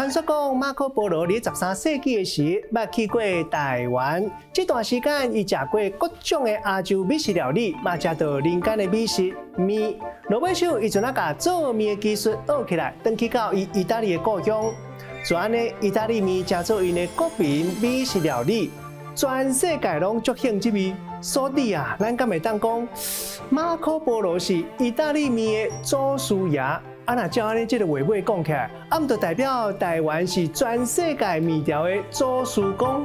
传说讲马可波罗伫13世纪的时，捌去过台湾。这段时间，伊食过各种的亚洲美食料理，嘛食到人间的美食面。落尾手，伊就那甲做面的技术学起来，转去到伊意大利的故乡。就安尼，意大利面成做因的国民美食料理，全世界拢足兴这味。所以啊，咱敢会当讲马可波罗是意大利面的祖师爷。啊，那照安尼这个话尾讲起来，啊，毋就代表台湾是全世界面条的祖师公。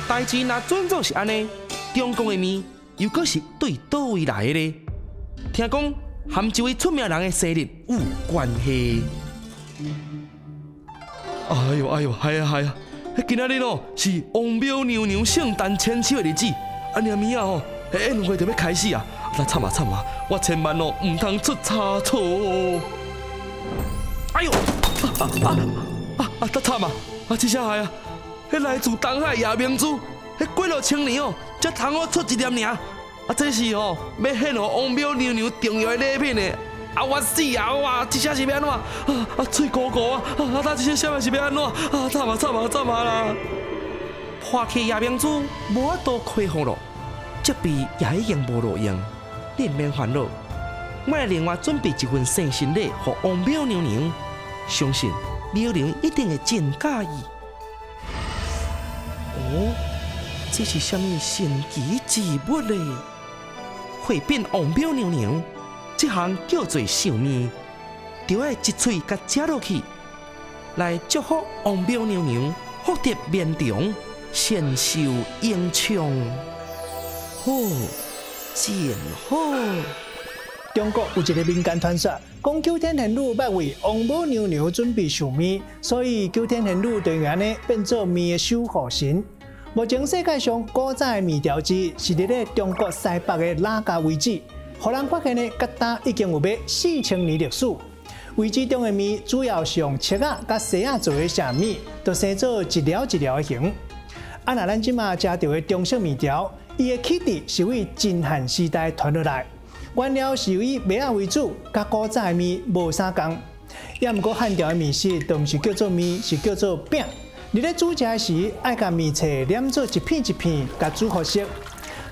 代志若准做是安尼，中国的面又搁是对倒位来的呢？听讲含一位出名人的生日有关系。哎呦，系啊！今仔日哦是王庙娘娘圣诞千秋的日子，啊，念面啊吼，宴会就要开始啊！惨啊！我千万哦唔通出差错哦！哎呦，惨啊！这啥害啊？迄来自东海夜明珠，迄过了千年哦，才通我出一粒尔。这是哦要献予王庙娘娘重要的礼品呢。我死啊！哇，这下是要安怎？嘴鼓鼓啊！这些下面是要安怎？惨啊啦！破开夜明珠，无法度开封咯。这边也已经无路用，你免烦恼。我来另外准备一份生日礼给王庙娘娘，相信庙娘一定会真介意。哦，这是什么神奇之物嘞？会变王庙娘娘。这项叫做寿面，就要一喙甲食落去，来祝福王庙娘娘福德绵长，仙寿永长。好，真好。中国有一个民间传说，讲九天玄女捌为王母娘娘准备寿面，所以九天玄女就安尼变做面的守护神。目前世界上古早的面条之是伫咧中国西北的哪家位置？互人发现的疙瘩已经有要4000年历史。位置中的面主要是用切仔甲西仔做的虾米，就生做一条一条的形。啊，那咱即马食到的中式面条，伊的起地是为秦汉时代传落来，原料是以麦仔为主，甲古早的面无相共。也毋过汉朝的面食，就毋是叫做面，是叫做饼。伫咧煮食时，爱甲面册染做一片一片，甲煮好熟。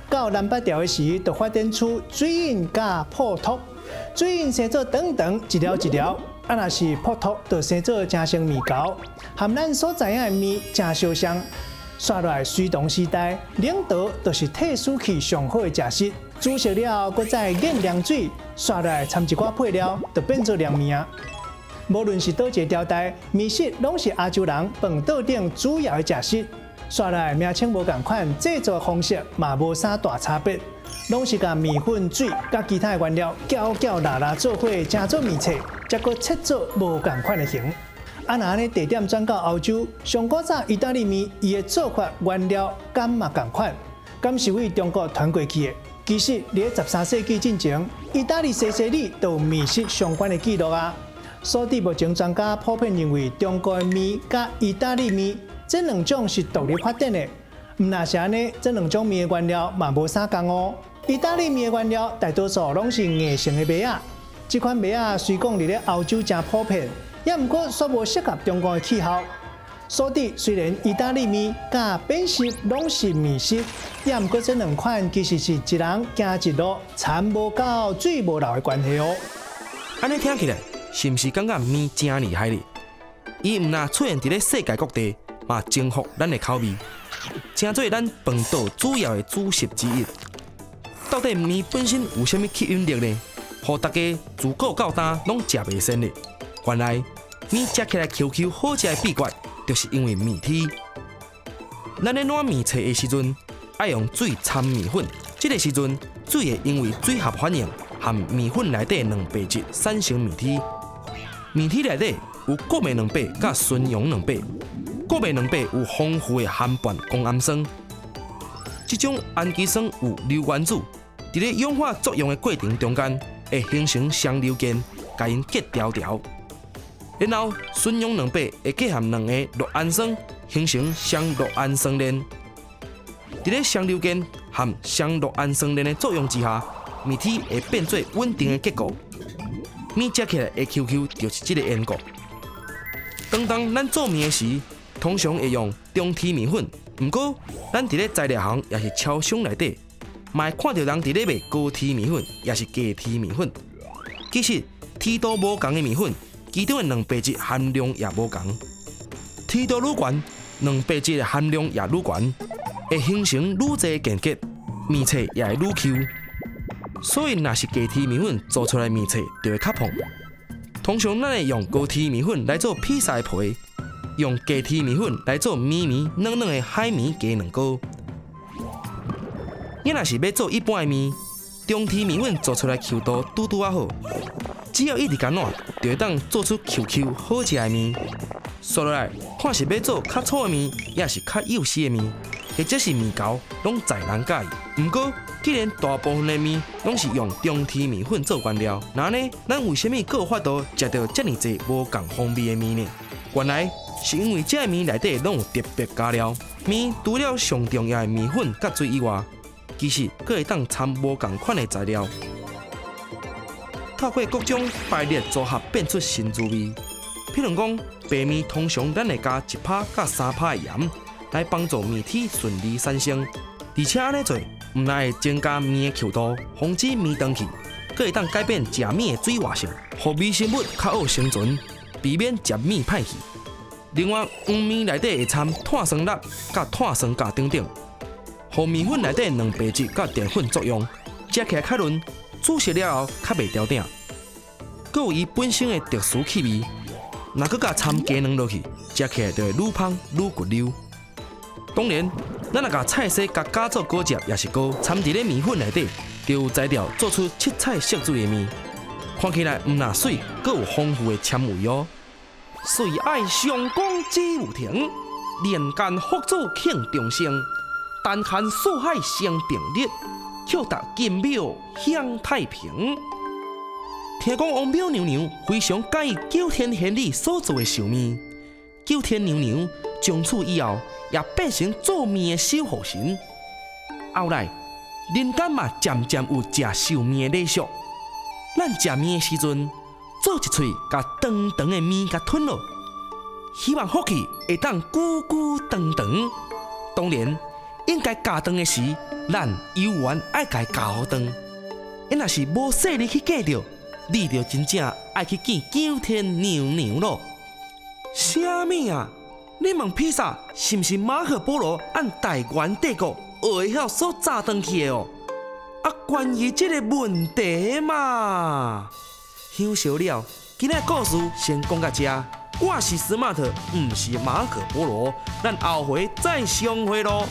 到南北朝的时，就发展出水印加破托。水印生做长长一条一条，啊，若是破托，就生做正成面条，和咱所知影的面正相像。刷落来隋唐时代，领导就是替输去上好的食食，煮熟了，搁再腌凉水，刷落来掺一寡配料，就变做凉面。无论是倒一个朝代，面食拢是亚洲人饭桌顶主要的食食。刷来名称无共款，制作方式嘛无啥大差别，拢是甲面粉、水甲其他原料搅拉做伙，成做面册，再搁切做无共款的形。啊，那安尼地点转到欧洲，上古早意大利面，伊的做法原料敢嘛共款，敢是为中国传过去的。其实，伫13世纪之前，意大利西西里都有面食相关的记录啊。所以，目前专家普遍认为，中国的面甲意大利面。这两种是独立发展的，唔那是安尼，这两种面的原料嘛无相共哦。意大利面的原料大多数拢是硬性的麦仔，这款麦仔虽讲伫咧欧洲真普遍，也毋过煞无适合中国的气候。所以虽然意大利面甲扁食拢是面食，也毋过这两款其实是一人行一路，田无够水无流的关系哦。安尼听起来，是毋是感觉面真厉害哩？伊毋那出现伫咧世界各地。嘛征服咱的口味，成做咱饭桌主要的主食之一。到底面本身有啥物吸引力呢？互大家自古到今拢食袂惯的。原来面食起来 QQ 好食的秘诀，就是因为面体。咱咧烂面册的时阵，爱用水掺面粉，这个时阵水会因为水合反应，和面粉内底两白质产生面体。面体内底有国美两白甲纯阳两白。国美两白有丰富的含苯胱氨酸，这种氨基酸有硫原子，伫咧氧化作用的过程中间，会形成双硫键，甲因结条条。然后纯阳两白会结合两个酪氨酸，形成双酪氨酸链。伫咧双硫键和双酪氨酸链的作用之下，面体会变做稳定的结构。面食起来的 QQ 就是这个缘故。当咱做面时，通常会用中梯面粉，不过咱伫咧材料行也是超商内底，嘛会看到人伫咧卖高梯面粉，也是低梯面粉。其实梯度无同的面粉，其中的两白质含量也无同。梯度愈悬，两白质的含量也愈悬，会形成愈侪间隔，面册也会愈 Q。所以，若是低梯面粉做出来面册就会较蓬。通常咱会用高梯面粉来做披萨皮，用低梯面粉来做绵绵软软的海绵鸡卵糕。你若是要做一般的面，中梯面粉做出来 Q 度拄拄啊好，只要一直干烂，就会当做出 QQ 好食的面。说落来，看是要做较粗的面，也是较幼细的面，或者是面条，拢在人介意。不过，既然大部分的面拢是用中梯面粉做原料，那呢，咱为什么还有法度食到这么多无共风味的面呢？原来是因为这个面内底拢有特别加料。面除了上重要的面粉甲水以外，其实佫会当掺无共款的材料，透过各种排列组合变出新滋味。譬如讲，白面通常咱会加1拍到3拍的盐，来帮助面体顺利产生。而且安尼做，唔但会增加面的 Q 度，防止面长去，佫会当改变食面的水活性，让微生物较好生存，避免食面歹去。另外，黄面内底会掺碳酸钠甲碳酸钾等等，让面粉内底两白质甲淀粉作用，食起来较润，煮熟了后较袂刁鼎，佫有伊本身的特殊气味。若佫甲掺鸡卵落去，食起来就会愈香愈骨溜。当然，咱若甲菜色甲加做果汁也是果，掺伫咧面粉内底，就有材料做出七彩色水的面，看起来唔但水，佫有丰富的纤维哦。水爱上公之有情，人间福主庆众生，但看四海相并列，却达金庙享太平。听讲王庙娘娘非常介意九天玄女所做的寿面，九天娘娘从此以后也变成做面的守护神。后来人间嘛渐渐有食寿面的礼俗，咱食面的时阵，做一喙甲长长的面甲吞落，希望福气会当久久长长。当然，应该加长的时，咱有缘爱家加好长。因若是无细力去计着。你就真正爱去见九天娘娘咯。啥物啊？你问披萨是毋是马可波罗按大元帝国学晓所炸转去的哦？啊，关于这个问题嘛，休息了，今仔故事先讲到这。我是 Smart， 毋是马可波罗，咱后回再相会咯。